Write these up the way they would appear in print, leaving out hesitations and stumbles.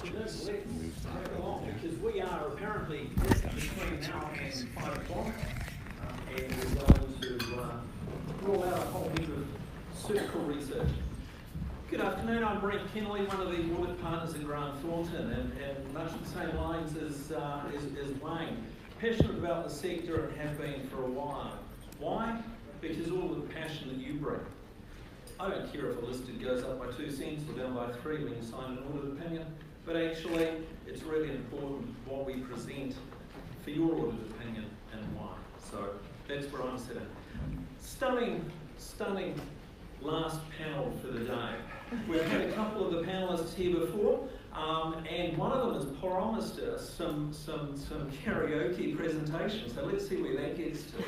Let's go along, because we are apparently between now and 5 o'clock, and we're going to roll out a whole heap of circle research. Good afternoon, I'm Brent Kennelly, one of the audit partners in Grant Thornton, and much the same lines as Wayne. Passionate about the sector and have been for a while. Why? Because all of the passion that you bring. I don't care if a listed goes up by 2 cents or down by 3 when you sign an audit opinion, but actually it's really important what we present for your audit opinion and why. So that's where I'm sitting. Stunning last panel for the day. We've had a couple of the panelists here before, and one of them has promised us some karaoke presentation, so let's see where that gets to.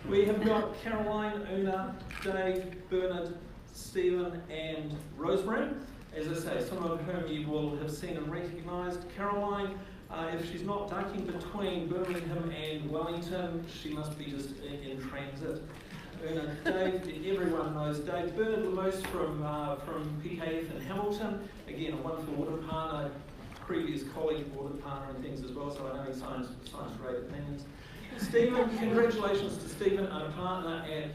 We have got Caroline, Oonagh, Dave, Bernard, Steven and Rosemary. As I say, some of whom you will have seen and recognised. Caroline, if she's not ducking between Birmingham and Wellington, she must be just in transit. Oonagh, Dave, everyone knows Dave. Bernard the most from PKF in Hamilton. Again, a wonderful audit partner, previous colleague audit partner and things as well, so I know he signs great opinions. Steven, congratulations to Steven, a partner at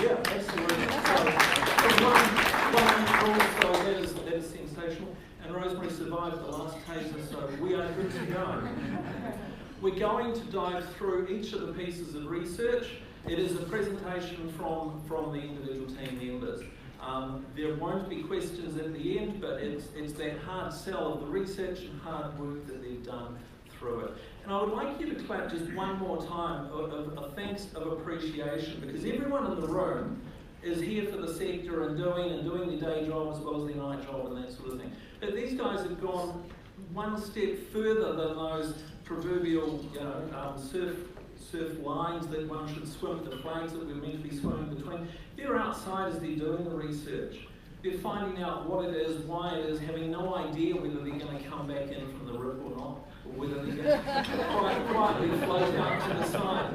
yeah, absolutely. So that is sensational. And Rosemary survived the last taser, so we are good to go. We're going to dive through each of the pieces of research. It is a presentation from the individual team members. There won't be questions at the end, but it's that hard sell of the research and hard work that they've done through it. And I would like you to clap just one more time of thanks of appreciation, because everyone in the room is here for the sector and doing their day job as well as their night job and that sort of thing. But these guys have gone one step further than those proverbial, surf lines that one should swim, the flags that we're meant to be swimming between. They're outsiders, they're doing the research. They're finding out what it is, why it is, having no idea whether they're going to come back in from the rip or not, or whether they're going to quietly float out to the side.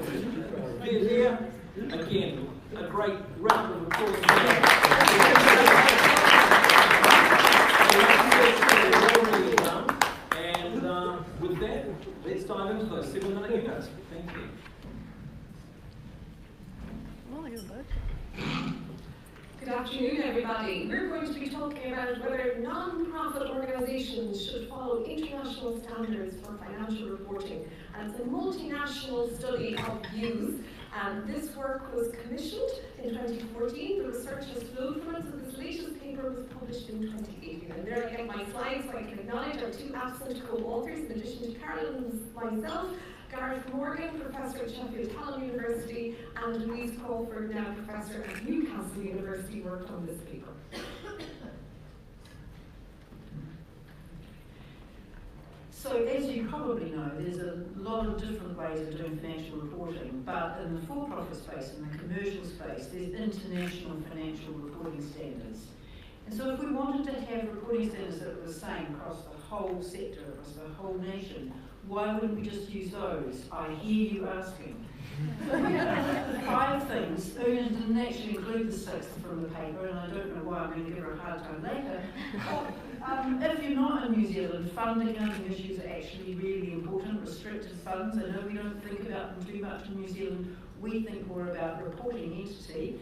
They're there. Again, a great round of applause for And with that, let's dive into those 7-minute units. Thank you. Good afternoon, everybody. We're going to be talking about whether non-profit organisations should follow international standards for financial reporting. And it's a multinational study of views. And this work was commissioned in 2014. The research has flowed from it, so this latest paper was published in 2018. And there I get my slides, so I can acknowledge our 2 absent co-authors, in addition to Carolyn and myself. Gareth Morgan, Professor at Sheffield Hallam University, and Louise Crawford, now Professor at Newcastle University, worked on this paper. So as you probably know, there's a lot of different ways of doing financial reporting, but in the for-profit space, in the commercial space, there's international financial reporting standards. And so if we wanted to have reporting standards that were the same across the whole sector, across the whole nation, why wouldn't we just use those? I hear you asking. 5 things. Oonagh didn't actually include the 6th from the paper, and I don't know why. I'm going to give her a hard time later. If you're not in New Zealand, fund accounting issues are actually really important. Restricted funds, I know we don't think about them too much in New Zealand. We think more about reporting entity.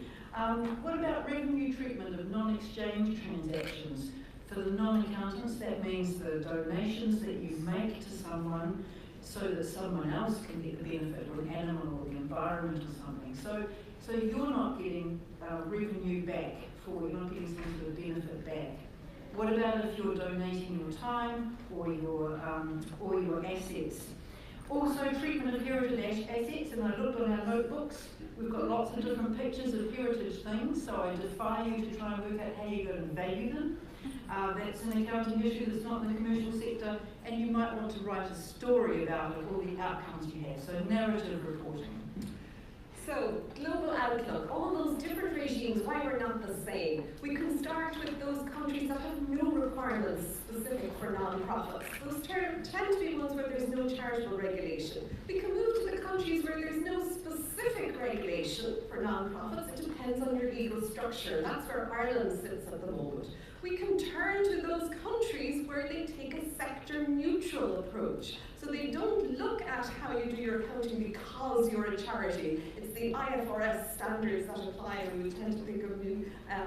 What about revenue treatment of non-exchange transactions? For the non-accountants, that means the donations that you make to someone so that someone else can get the benefit, or an animal or the environment or something. So you're not getting revenue back you're not getting some sort of benefit back. What about if you're donating your time or your assets? Also, treatment of heritage assets, and I looked on our notebooks. We've got lots of different pictures of heritage things, so I defy you to try and work out how you're going to value them. That's an accounting issue that's not in the commercial sector, and you might want to write a story about it, all the outcomes you have, so narrative reporting. So, global outlook, all those different regimes, why we're not the same. We can start with those countries that have no requirements specific for non-profits. Those tend to be ones where there's no charitable regulation. We can move to the countries where there's no specific regulation for non-profits. It depends on your legal structure. That's where Ireland sits at the moment. We can turn to those countries where they take a sector-neutral approach. So they don't look at how you do your accounting because you're a charity. It's the IFRS standards that apply, and we tend to think of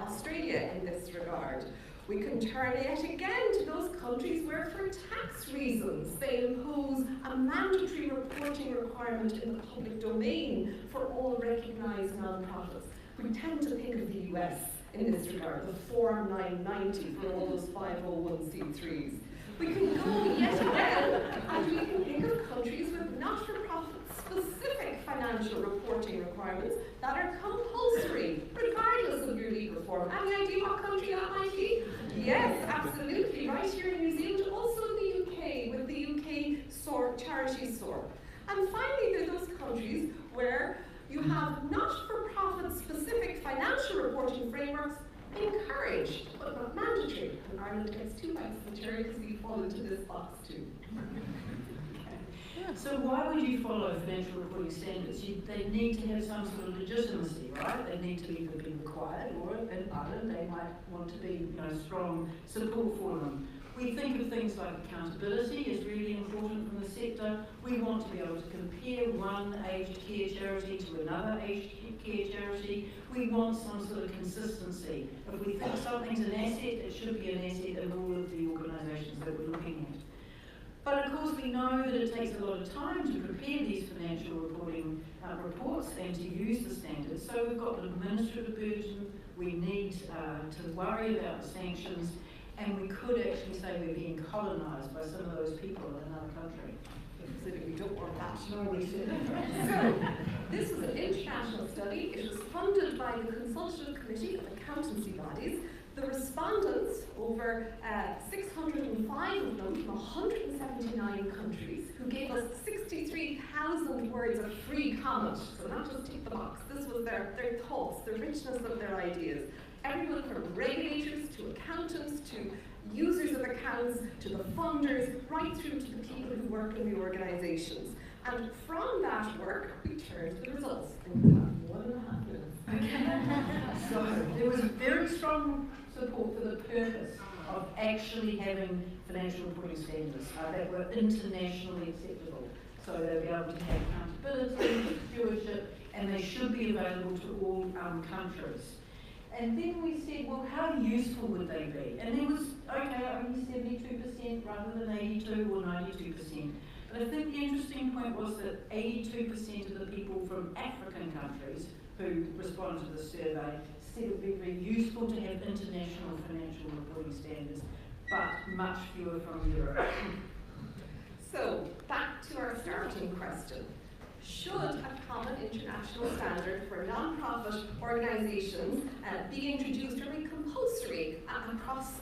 Australia in this regard. We can turn yet again to those countries where, for tax reasons, they impose a mandatory reporting requirement in the public domain for all recognised non-profits. We tend to think of the US in this regard, the Form 990 for all those 501c3s. We can go yet again, and we can think of countries with not-for-profit specific financial reporting requirements that are compulsory, regardless of your legal form. Any idea what country that might be? Yes, absolutely. Right here in New Zealand, also the UK, with the UK charity SORP. And finally, there are those countries where you have not-for-profit specific financial reporting frameworks encouraged, but not mandatory. And Ireland gets 2 bites of the cherry because we fall into this box too. So why would you follow financial reporting standards? They need to have some sort of legitimacy, right? They need to either be required, or in Ireland they might want to be, strong support for them. We think of things like accountability is really important from the sector. We want to be able to compare one aged care charity to another aged care charity. We want some sort of consistency. If we think something's an asset, it should be an asset in all of the organisations that we're looking at. But of course we know that it takes a lot of time to prepare these financial reporting reports and to use the standards. So we've got an administrative burden, we need to worry about the sanctions, and we could actually say we're being colonised by some of those people in another country. We don't want that. No, we shouldn't. So, this was an international study. It was funded by the Consultative Committee of Accountancy Bodies. The respondents, over 605 of them from 179 countries, who gave us 63,000 words of free comment. So not just tick the box. This was their thoughts, the richness of their ideas. Everyone from regulators to accountants to users of accounts to the funders, right through to the people who work in the organisations. And from that work, we turned to the results. And we have 1.5 minutes. So there was very strong support for the purpose of actually having financial reporting standards that were internationally acceptable. So they'll be able to have accountability, stewardship, and they should be available to all countries. And then we said, well, how useful would they be? And there was, okay, only 72% rather than 82 or 92%. But I think the interesting point was that 82% of the people from African countries who responded to the survey said it would be very useful to have international financial reporting standards, but much fewer from Europe. So, back to our starting question. Should a common international standard for non-profit organisations be introduced or made compulsory across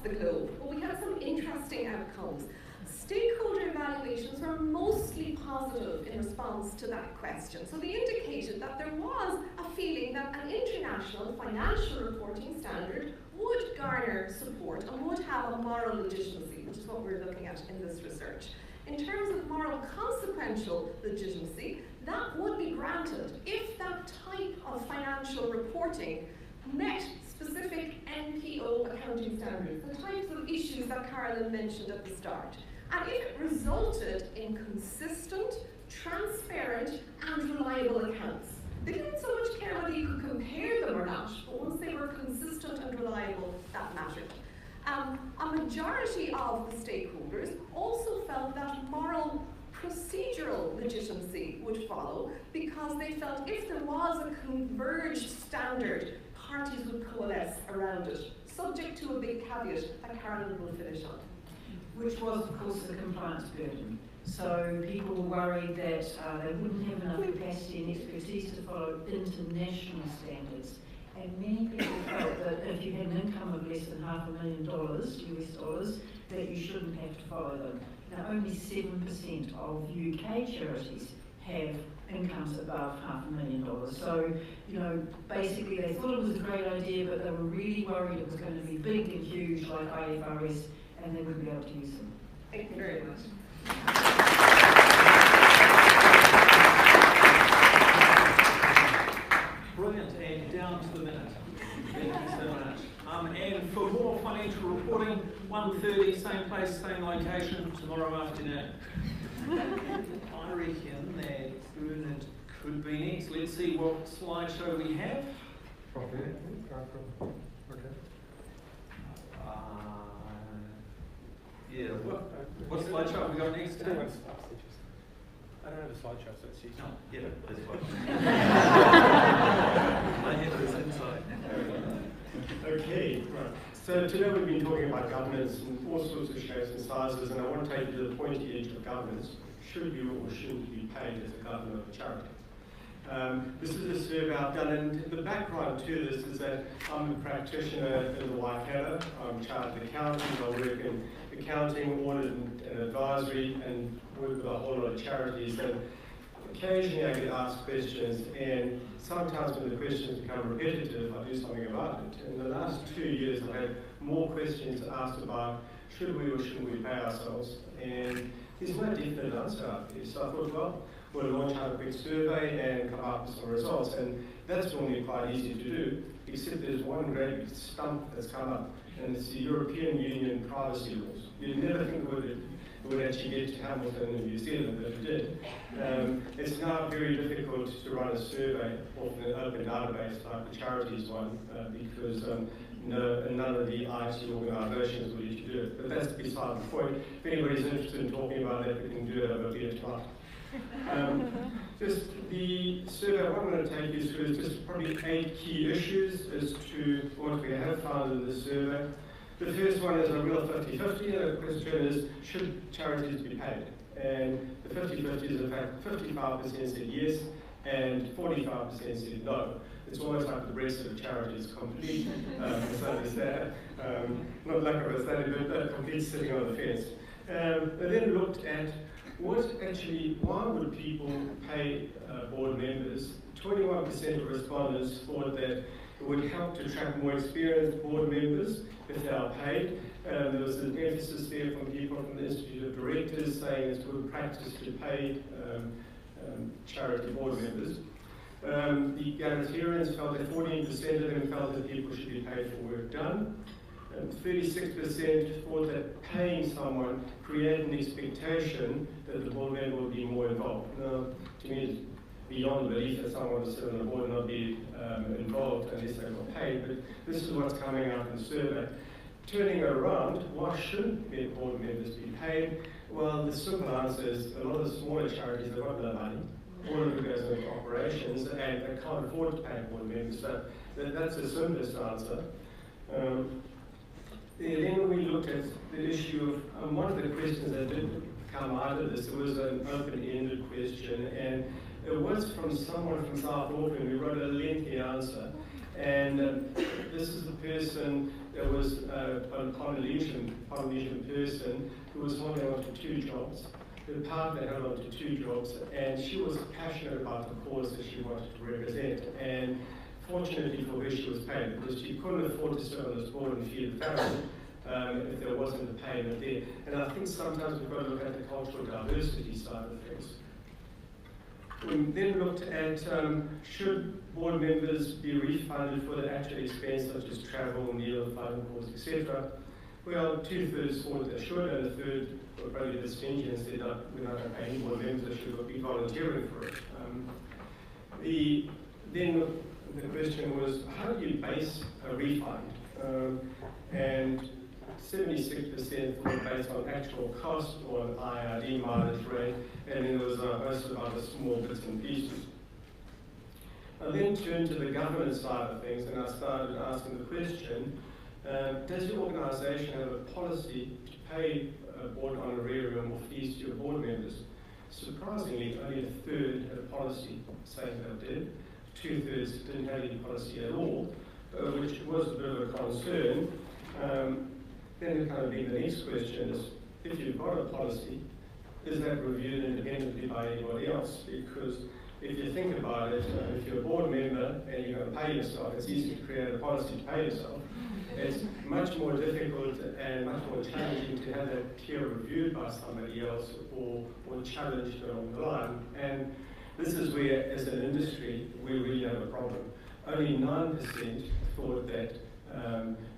the globe? Well, we had some interesting outcomes. Stakeholder evaluations were mostly positive in response to that question. So they indicated that there was a feeling that an international financial reporting standard would garner support and would have a moral legitimacy, which is what we're looking at in this research. In terms of moral consequential legitimacy, that would be granted if that type of financial reporting met specific NPO accounting standards, the types of issues that Carolyn mentioned at the start. And if it resulted in consistent, transparent, and reliable accounts. They didn't so much care whether you could compare them or not, but once they were consistent and reliable, that mattered. A majority of the stakeholders also felt that moral procedural legitimacy would follow because they felt if there was a converged standard, parties would coalesce around it, subject to a big caveat that Carolyn will finish on. Which was, of course, the compliance burden. So people were worried that they wouldn't have enough capacity and expertise to follow international standards. And many people felt that if you had an income of less than $500,000 US dollars, that you shouldn't have to follow them. Now, only 7% of UK charities have incomes above $500,000. So, you know, basically they thought it was a great idea, but they were really worried it was going to be big and huge like IFRS, and they wouldn't be able to use them. Thank you very much. Brilliant, and down to the minute. Thank you so much. And for more financial reporting, 1:30, same place, same location, tomorrow afternoon. I reckon that Bernard could be next. Let's see what slideshow we have. Okay. Yeah, what slideshow have we got next? I don't have a slideshow, so it's No, yeah, that's fine. My head is inside. Okay, right. So today we've been talking about governance in all sorts of shapes and sizes, and I want to take you to the pointy edge of governance. Should you or shouldn't you be paid as a governor of a charity? This is a survey I've done, and the background to this is that I'm a practitioner in the Waikato. I'm a chartered accountant. I work in accounting, audit and advisory, and work with a whole lot of charities. And occasionally I get asked questions, and sometimes when the questions become repetitive, I do something about it. In the last 2 years, I've had more questions asked about should we or shouldn't we pay ourselves, and there's no definite answer out there. So I thought, well, we'll launch out a quick survey and come up with some results, and that's normally quite easy to do, except there's one great stump that's come up, and it's the European Union privacy laws. You'd never think it would actually get to Hamilton in New Zealand, but it did. It's now very difficult to run a survey off an open database like the charities one, because none of the IT organisations will let you do it. But that's beside the point. If anybody's interested in talking about that, we can do it over a beer tonight. Just the survey, what I'm going to take you through is just probably 8 key issues as to what we have found in this survey. The first one is a real 50-50. The question is, should charities be paid? And the 50-50 is in fact 55% said yes and 45% said no. It's almost like the rest of charities complete. So there's that. Not lack of a study, but complete sitting on the fence. They then looked at why would people pay board members? 21% of respondents thought that it would help to attract more experienced board members if they are paid. There was an emphasis there from people from the Institute of Directors saying it's good practice to pay charity board members. The egalitarians felt that 14% of them felt that people should be paid for work done. 36% thought that paying someone created an expectation that the board member would be more involved. Now, to me, it's beyond belief that someone will sit on the board and not be involved unless they got paid, but this is what's coming out in the survey. Turning it around, why shouldn't board members be paid? Well, the simple answer is a lot of the smaller charities have got no money. All of it goes into operations, and they can't afford to pay board members, so that's the simplest answer. Then we looked at the issue of one of the questions that did come out of this. It was an open-ended question, and it was from someone from South Auckland who wrote a lengthy answer. And this is the person that was a Polynesian person who was holding on to 2 jobs. The partner held on to 2 jobs, and she was passionate about the cause that she wanted to represent. And fortunately for her, she was paid, because she couldn't afford to sit on this board and feed the family if there wasn't a payment there. And I think sometimes we've got to look at the cultural diversity side of things. We then looked at should board members be refunded for their actual expense, such as travel, meal, phone calls, etc. Well, 2/3 thought they should, and a third were probably a bit stingy and said, no, we're not going to pay any board members, they should be volunteering for it. Then the question was, how do you base a refund? And 76% thought based on actual cost or an IRD mileage rate, and then there was a host of other small bits and pieces. I then turned to the governance side of things, and I started asking the question, does your organisation have a policy to pay board honorarium or fees to your board members? Surprisingly, only a third had a policy saying they did. 2/3 didn't have any policy at all, which was a bit of a concern. Then it kind of being the next question is, if you've got a policy, is that reviewed independently by anybody else? Because if you think about it, if you're a board member and you're going to pay yourself, it's easy to create a policy to pay yourself. It's much more difficult and much more challenging to have that peer reviewed by somebody else or challenged along the line. And this is where, as an industry, we really have a problem. Only 9% thought that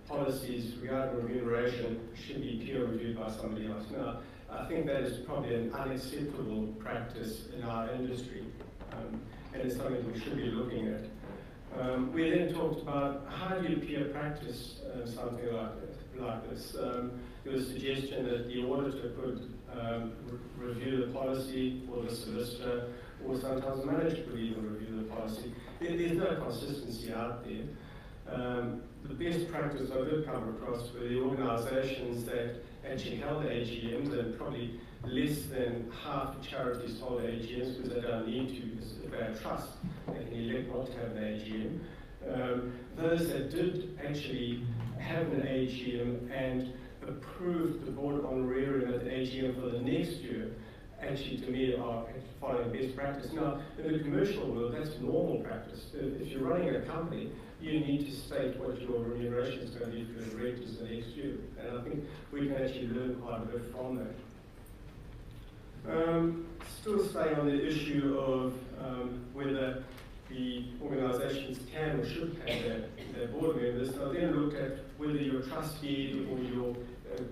policies regarding remuneration should be peer reviewed by somebody else. Now, I think that is probably an unacceptable practice in our industry, and it's something we should be looking at. We then talked about how do you peer practice something like this. There was a suggestion that the auditor could review the policy, or the solicitor, or sometimes the manager could even review the policy. There's no consistency out there. The best practice I did come across were the organisations that actually held AGMs, and probably less than half the charities hold AGMs because they don't need to, because if they have trust, they can elect not to have an AGM. Those that did actually have an AGM and approved the board honorarium at the AGM for the next year, actually to me are following best practice. Now, in the commercial world, that's normal practice. If you're running a company, you need to state what your remuneration is going to be for the directors the next year. And I think we can actually learn quite a bit from that. Still staying on the issue of whether the organisations can or should pay their board members, I then looked at whether your trustee or your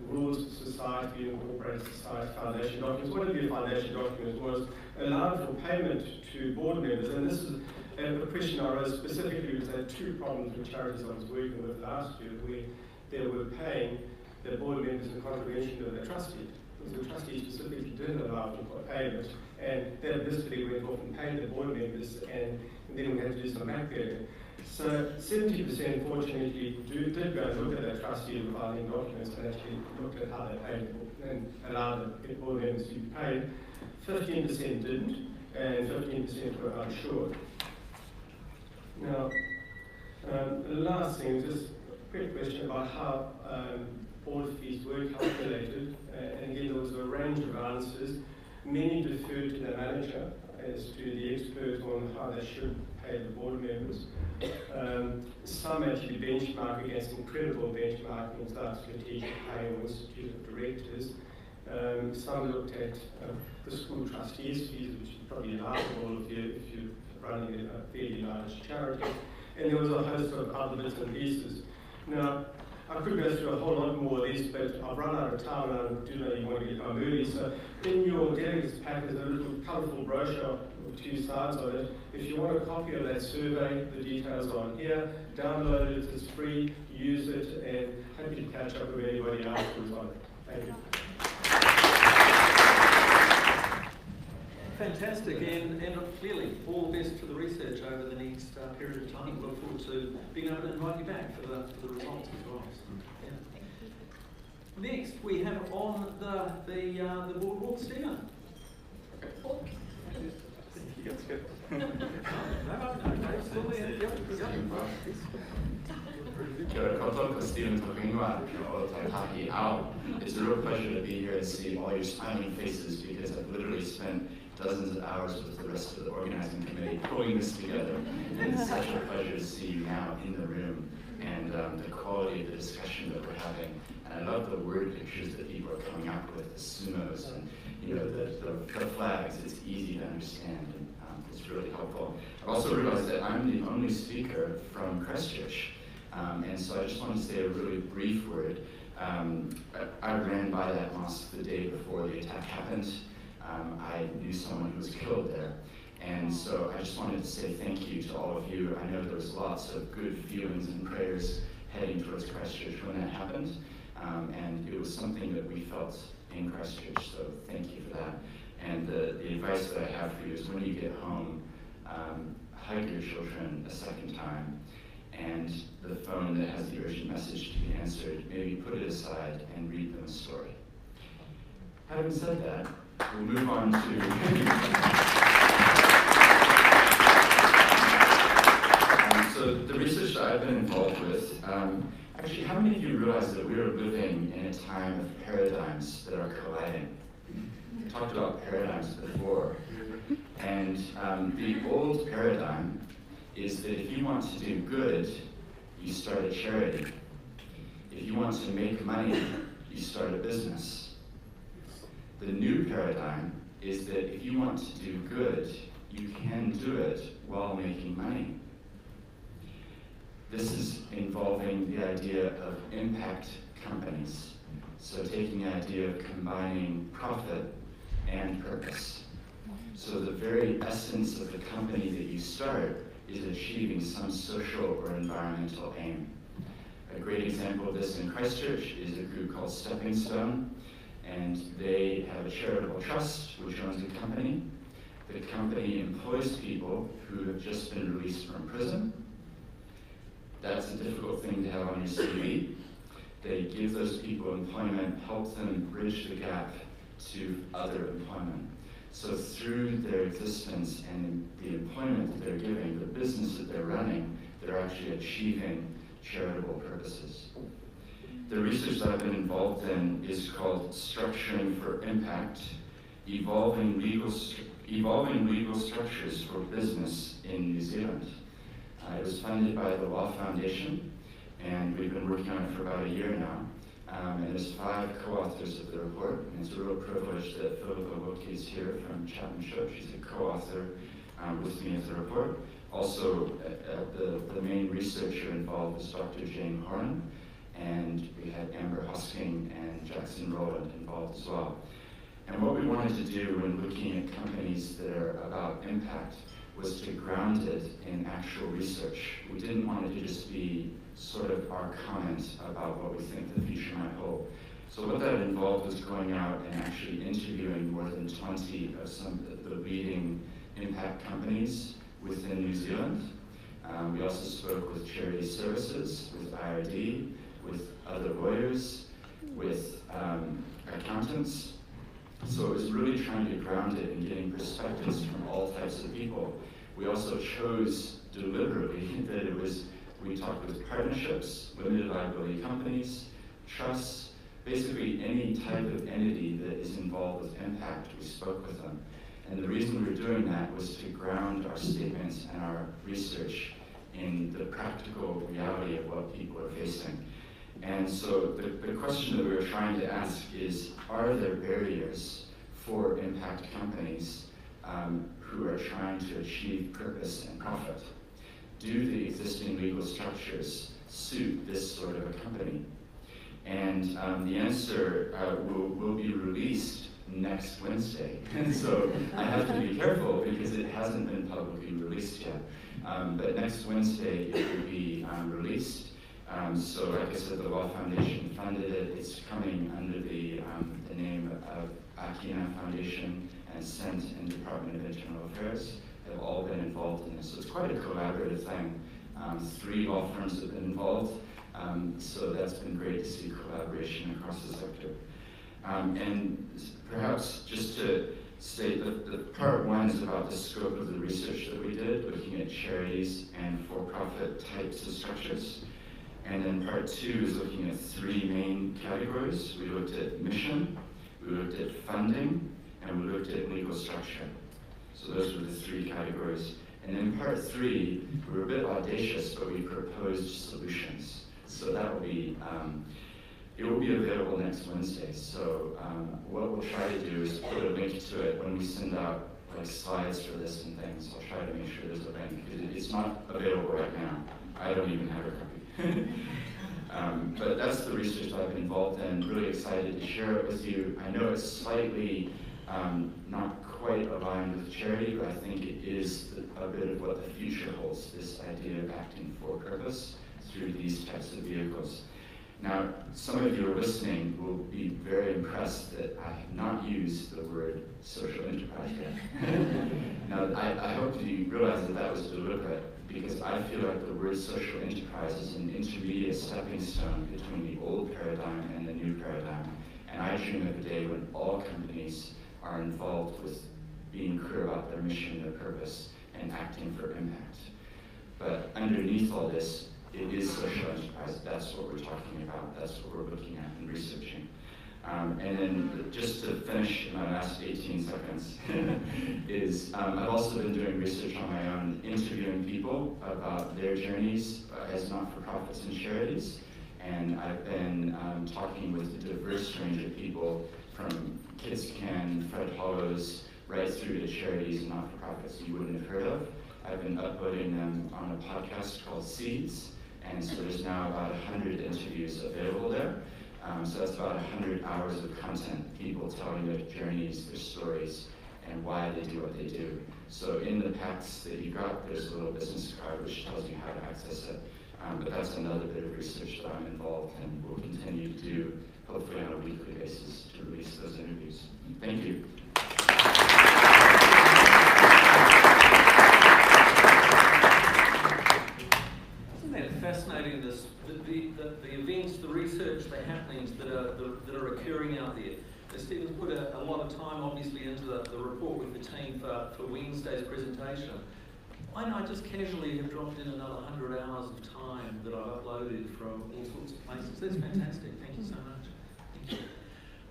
rules of society, incorporated society, foundation documents, one of your foundation documents was allowed for payment to board members. And this is a question I raised specifically because I had two problems with charities I was working with last year where they were paying their board members in contravention to their trustee. Because the trustee specifically didn't allow for payment, and they basically went off and paid the board members, and then we had to do some backbilling. So 70% fortunately did go and look at that trustee filing documents and actually looked at how they paid and allowed the board members to be paid. 15% didn't, and 15% were unsure. Now, the last thing is just a quick question about how board fees were calculated, and again there was a range of answers. Many deferred to the manager as to the expert on how they should pay the board members. Some actually benchmark against incredible benchmarking like strategic pay or Institute of Directors. Some looked at the school trustees' fees, which is probably laughable if you're running a fairly large charity. And there was a host of other bits and pieces. Now, I could go through a whole lot more of these, but I've run out of time and I do know you want to get home early. So in your delegates pack is a little colourful brochure with 2 sides on it. If you want a copy of that survey, the details are on here. Download it, it's free, use it, and happy to catch up with anybody afterwards on it. Thank you. Fantastic, and clearly all the best for the research over the next period of time. We look forward to being able to invite you back for the results as well. Yeah. Next, we have on the boardwalk Steven. Kia ora koutou, Steven Moe o Taipaki Ao. It's a real pleasure to be here and see all your smiling faces because I've literally spent dozens of hours with the rest of the organizing committee pulling this together. And it's such a pleasure to see you now in the room and the quality of the discussion that we're having. And I love the word pictures that people are coming up with, the sumos and the flags. It's easy to understand and it's really helpful. I've also realized that I'm the only speaker from Christchurch. And so I just want to say a really brief word. I ran by that mosque the day before the attack happened. I knew someone who was killed there. And so I just wanted to say thank you to all of you. I know there was lots of good feelings and prayers heading towards Christchurch when that happened. And it was something that we felt in Christchurch, so thank you for that. And the advice that I have for you is when you get home, hug your children a second time. And the phone that has the urgent message to be answered, maybe put it aside and read them a story. Having said that, we'll move on to so the research that I've been involved with, actually how many of you realize that we are living in a time of paradigms that are colliding? I talked about paradigms before, and the old paradigm is that if you want to do good, you start a charity. If you want to make money, you start a business. The new paradigm is that if you want to do good, you can do it while making money. This is involving the idea of impact companies. So taking the idea of combining profit and purpose. So the very essence of the company that you start is achieving some social or environmental aim. A great example of this in Christchurch is a group called Stepping Stone, and they have a charitable trust which owns a company. The company employs people who have just been released from prison. That's a difficult thing to have on your CV. They give those people employment, help them bridge the gap to other employment. So through their existence and the employment that they're giving, the business that they're running, they're actually achieving charitable purposes. The research that I've been involved in is called Structuring for Impact, Evolving Legal Structures for Business in New Zealand. It was funded by the Law Foundation, and we've been working on it for about a year now. And there's 5 co-authors of the report, and it's a real privilege that Philippa Wilkie is here from Chapmanship. She's a co-author with me of the report. Also, the main researcher involved is Dr. Jane Horan, and we had Amber Hosking and Jackson Rowland involved as well. And what we wanted to do when looking at companies that are about impact was to ground it in actual research. We didn't want it to just be sort of our comment about what we think the future might hold. So what that involved was going out and actually interviewing more than 20 of some of the leading impact companies within New Zealand. We also spoke with Charity Services, with IRD, with other lawyers, with accountants. So it was really trying to ground it and getting perspectives from all types of people. We also chose deliberately that we talked with partnerships, limited liability companies, trusts, basically any type of entity that is involved with impact, we spoke with them. And the reason we were doing that was to ground our statements and our research in the practical reality of what people are facing. And so the question that we were trying to ask is, are there barriers for impact companies who are trying to achieve purpose and profit? Do the existing legal structures suit this sort of a company? And the answer will be released next Wednesday. And so I have to be careful because it hasn't been publicly released yet. But next Wednesday it will be released. So like I said, the Law Foundation funded it. It's coming under the name of Akina Foundation, and Sent and Department of Internal Affairs have all been involved in this. So it's quite a collaborative thing. 3 law firms have been involved. So that's been great to see collaboration across the sector. And perhaps just to state that the part 1 is about the scope of the research that we did, looking at charities and for-profit types of structures. And then part 2 is looking at 3 main categories. We looked at mission, we looked at funding, and we looked at legal structure. So those were the 3 categories. And in part 3, we were a bit audacious, but we proposed solutions. So that will be, it will be available next Wednesday. So what we'll try to do is put a link to it when we send out like slides for this and things. I'll try to make sure there's a link, because it's not available right now. I don't even have a copy. But that's the research I've been involved in. Really excited to share it with you. I know it's slightly not quite aligned with charity, but I think it is a bit of what the future holds, this idea of acting for purpose through these types of vehicles. Now, some of you are listening will be very impressed that I have not used the word social enterprise yet. Now, I hope that you realize that that was deliberate, because I feel like the word social enterprise is an intermediate stepping stone between the old paradigm and the new paradigm. And I dream of a day when all companies are involved with being clear about their mission, their purpose, and acting for impact. But underneath all this, it is social enterprise. That's what we're talking about. That's what we're looking at and researching. And then just to finish in my last 18 seconds, is I've also been doing research on my own, interviewing people about their journeys as not-for-profits and charities. And I've been talking with a diverse range of people, from Kids Can, Fred Hollows, right through to charities and not-for-profits you wouldn't have heard of. I've been uploading them on a podcast called Seeds, and so there's now about 100 interviews available there. So that's about 100 hours of content, people telling their journeys, their stories, and why they do what they do. So in the packs that you got, there's a little business card which tells you how to access it. But that's another bit of research that I'm involved in. We'll continue to do, hopefully on a weekly basis, to release those interviews. Thank you. Isn't that fascinating, the events, the research, the happenings that are occurring out there? Steven's put a lot of time, obviously, into the report with the team for Wednesday's presentation. I just casually have dropped in another 100 hours of time that I've uploaded from all sorts of places. That's fantastic. Thank you so much. Thank you.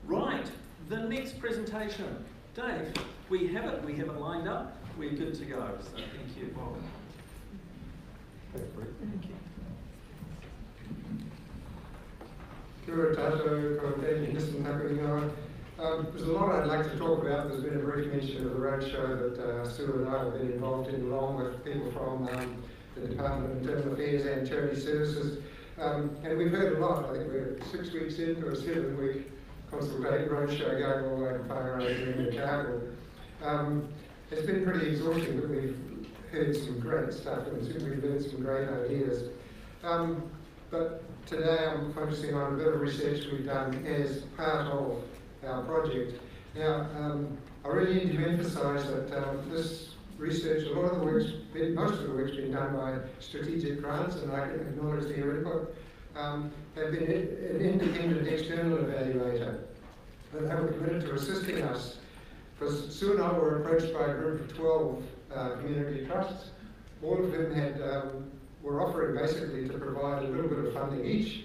Right, the next presentation. Dave, we have it lined up. We're good to go. So thank you. Welcome. Thanks, Brett. Thank you. Kia ora tātou, ko te Nissan Taku Ingoa. There's a lot I'd like to talk about. There's been a brief mention of the roadshow that Sue and I have been involved in, along with people from the Department of Internal Affairs and Charity Services. And we've heard a lot. I think we're 6 weeks into a 7-week consultative roadshow going all the way to Whangarei and Chicago. It's been pretty exhausting, but we've heard some great stuff and we've heard some great ideas. But today I'm focusing on a bit of research we've done as part of our project. Now, I really need to emphasise that this research, most of the work's been done by strategic grants, and I acknowledge their input, have been an independent external evaluator. And they were committed to assisting us, because Sue and I were approached by a group of 12 community trusts, all of whom were offering basically to provide a little bit of funding each.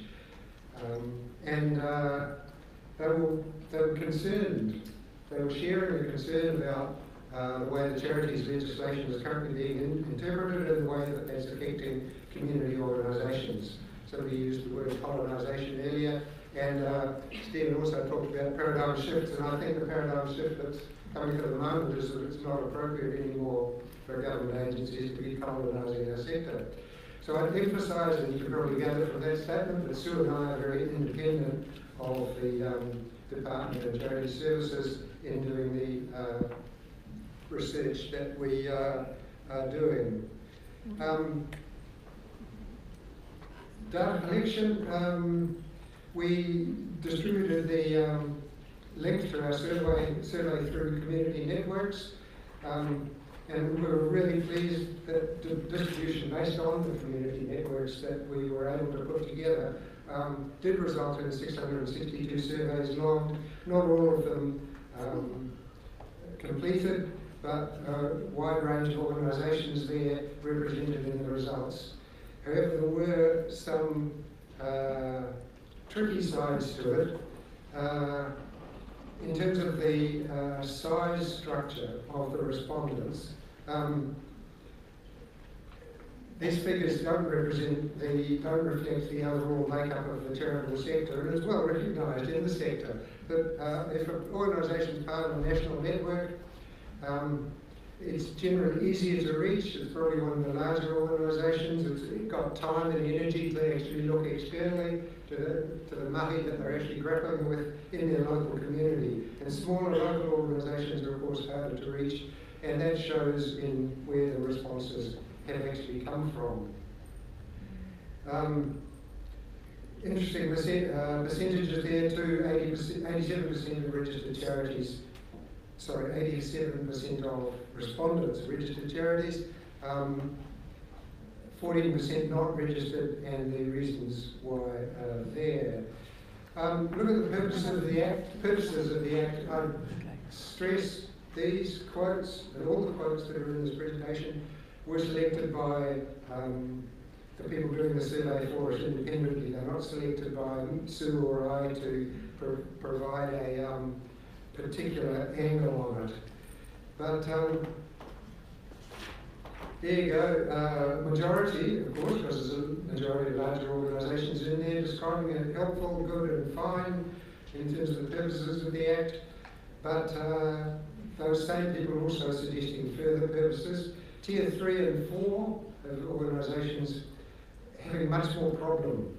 They were concerned, they were sharing a concern about the way the charities legislation is currently being interpreted and the way that it's affecting community organisations. Somebody used the word colonisation earlier, and Steven also talked about paradigm shifts, and I think the paradigm shift that's coming at the moment is that it's not appropriate anymore for government agencies to be colonising our sector. So I'd emphasise, and you can probably gather from that statement, that Sue and I are very independent of the Department of Charity Services in doing the research that we are doing. Data collection, we distributed the link to our survey through community networks, and we were really pleased that the distribution based on the community networks that we were able to put together did result in 662 surveys logged, not all of them completed, but a wide range of organisations there represented in the results. However, there were some tricky sides to it. In terms of the size structure of the respondents, these figures don't reflect the overall makeup of the charitable sector, and it's well recognised in the sector that if an organisation is part of a national network, it's generally easier to reach. It's probably one of the larger organisations. It's got time and energy to actually look externally to the mahi that they're actually grappling with in their local community. And smaller local organisations are of course harder to reach, and that shows in where the responses have actually come from. Interesting percentages there too. 87% of registered charities. 87% of respondents registered charities, 14% not registered, and the reasons why are there. Look at the purposes of the Act. I stress these quotes, and all the quotes that are in this presentation were selected by the people doing the survey for us independently. They're not selected by Sue or I to provide a particular angle on it. But there you go. Majority, of course, because there's a majority of larger organisations in there, describing it helpful, good and fine in terms of the purposes of the Act. But those same people are also suggesting further purposes. Tier 3 and 4 of organisations having much more problem,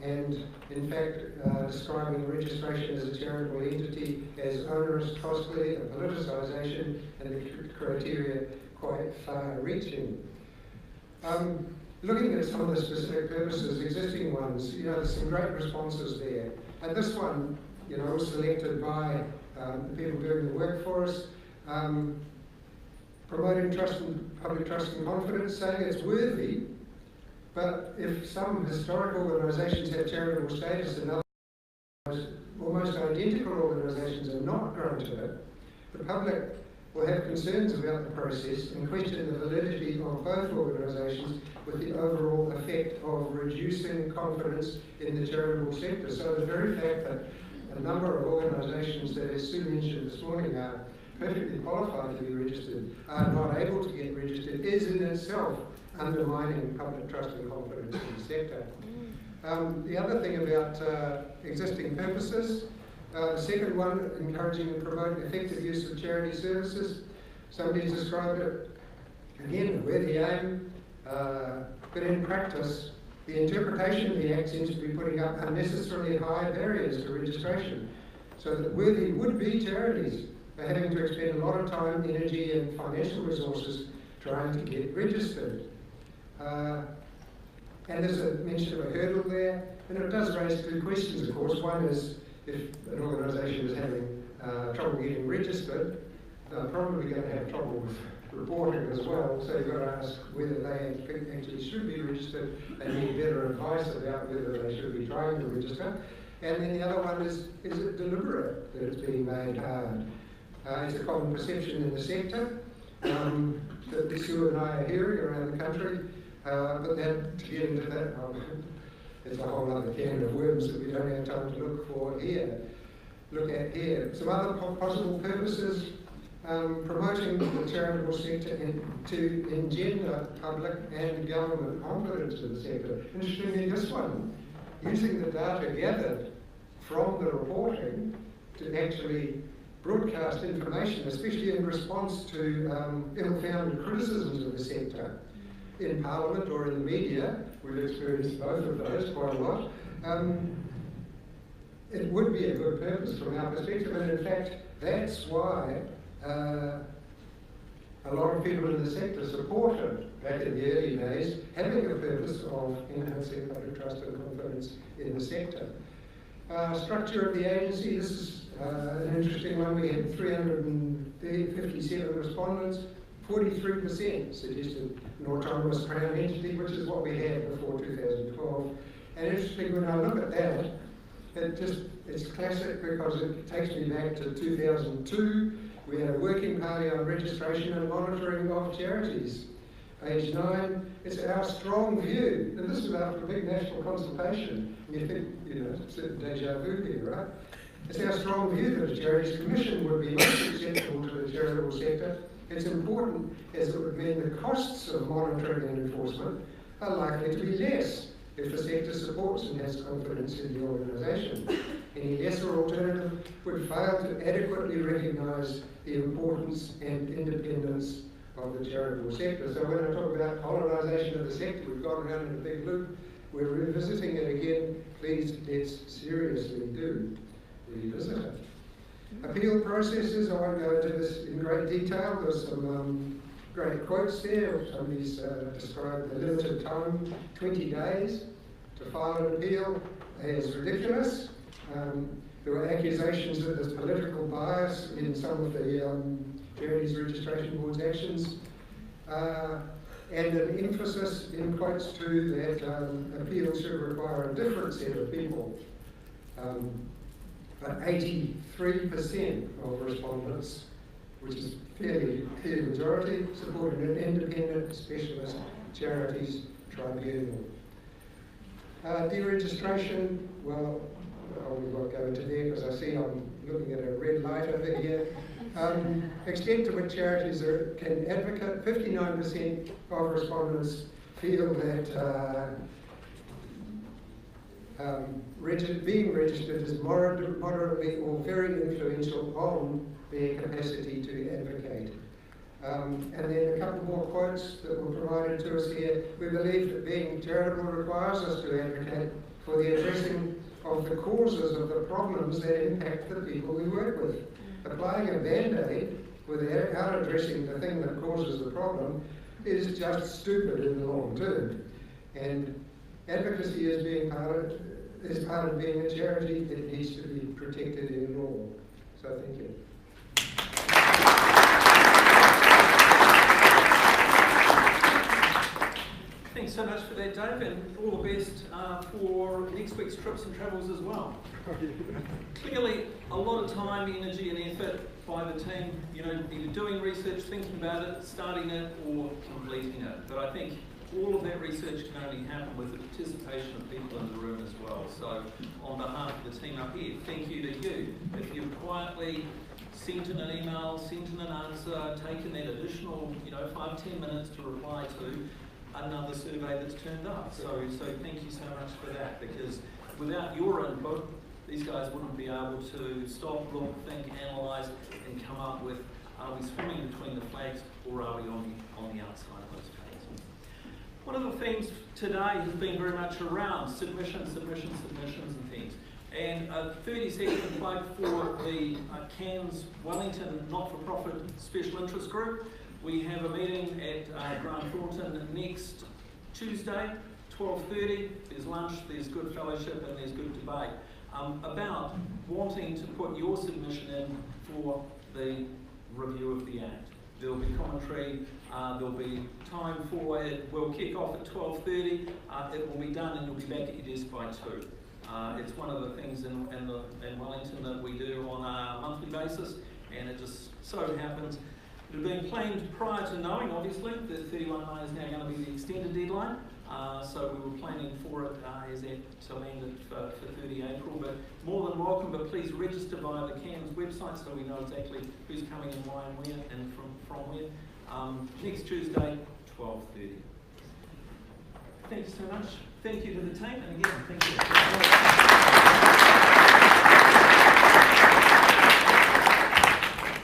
and in fact describing registration as a charitable entity as onerous, costly, a politicisation, and the criteria quite far-reaching. Looking at some of the specific purposes, existing ones, there's some great responses there. And this one, was selected by the people doing the work for us, promoting public trust and confidence, saying it's worthy, but if some historic organisations have charitable status and other almost identical organisations are not granted it, the public will have concerns about the process and question the validity of both organisations with the overall effect of reducing confidence in the charitable sector. So the very fact that a number of organisations that, as Sue mentioned this morning, are perfectly qualified to be registered, are not able to get registered, is in itself undermining public trust and confidence in the sector. The other thing about existing purposes, the second one, encouraging and promoting effective use of charity services. Somebody's described it, again, a worthy aim, but in practice, the interpretation of the Act seems to be putting up unnecessarily high barriers to registration, so that worthy would-be charities are having to expend a lot of time, energy and financial resources trying to get registered. And there's a mention of a hurdle there, and it does raise two questions, of course. One is, if an organisation is having trouble getting registered, they're probably going to have trouble with reporting as well, so you've got to ask whether they actually should be registered and need better advice about whether they should be trying to register. And then the other one is it deliberate that it's being made hard? It's a common perception in the sector that Sue and I are hearing around the country, but then to get into that, it's a whole other can of worms that we don't have time to look at here. Some other possible purposes, promoting the charitable sector to engender public and government confidence in the sector. Interestingly, this one, using the data gathered from the reporting to actually broadcast information, especially in response to ill-founded criticisms of the sector in Parliament or in the media. We've experienced both of those quite a lot. It would be a good purpose from our perspective, and in fact, that's why a lot of people in the sector supported, back in the early days, having a purpose of enhancing public trust and confidence in the sector. Structure of the agency, this is an interesting one. We had 357 respondents, 43% suggested an autonomous Crown entity, which is what we had before 2012. And interestingly, when I look at that, it's classic because it takes me back to 2002. We had a working party on registration and monitoring of charities. Page 9, it's our strong view, and this is after a big national consultation. You think, certain deja vu here, right? It's our strong view that a charities commission would be most acceptable to the charitable sector. It's important as it would mean the costs of monitoring and enforcement are likely to be less if the sector supports and has confidence in the organisation. Any lesser alternative would fail to adequately recognise the importance and independence of the charitable sector. So when I talk about colonisation of the sector, we've gone around in a big loop. We're revisiting it again. Please, let's seriously do revisit it. Appeal processes, I won't go into this in great detail. There's some great quotes there. Somebody's described the limited time, 20 days, to file an appeal as ridiculous. There were accusations that there's political bias in some of the Charities Registration Board's actions, and an emphasis in quotes too that appeals should require a different set of people. But 83% of respondents, which is fairly clear majority, supported an independent specialist charities tribunal. Deregistration, well, we won't go into there because I see I'm looking at a red light over here. Extent to which charities can advocate, 59% of respondents feel that being registered is moderately or very influential on their capacity to advocate. And then a couple more quotes that were provided to us here. We believe that being charitable requires us to advocate for the addressing of the causes of the problems that impact the people we work with. Applying a band-aid without addressing the thing that causes the problem is just stupid in the long term. And advocacy is part of being a charity that needs to be protected in law. So thank you. Thanks so much for that, Dave, and all the best for next week's trips and travels as well. Clearly, a lot of time, energy and effort by the team, either doing research, thinking about it, starting it, or completing it. But I think all of that research can only happen with the participation of people in the room as well. So on behalf of the team up here, thank you to you. If you've quietly sent in an email, sent in an answer, taken that additional 5-10 minutes to reply to another survey that's turned up. So thank you so much for that, because without your input, these guys wouldn't be able to stop, look, think, analyse, and come up with, are we swimming between the flags or are we on the outside of those flags? One of the themes today has been very much around submissions and things. And a 30-second plug for the Cairns Wellington not-for-profit special interest group. We have a meeting at Grant Thornton next Tuesday, 12:30. There's lunch, there's good fellowship, and there's good debate about wanting to put your submission in for the review of the Act. There'll be commentary, there'll be time for it. We'll kick off at 12:30. It will be done and you'll be back at your desk by 2. It's one of the things in Wellington that we do on a monthly basis, and it just so happens. It had been planned prior to knowing, obviously, that 31 May is now going to be the extended deadline. So we were planning for it as to land it for 30 April. But more than welcome, but please register via the Cairns website so we know exactly who's coming and why and where and from where. Next Tuesday, 12:30. Thanks so much. Thank you to the team, and again, thank you.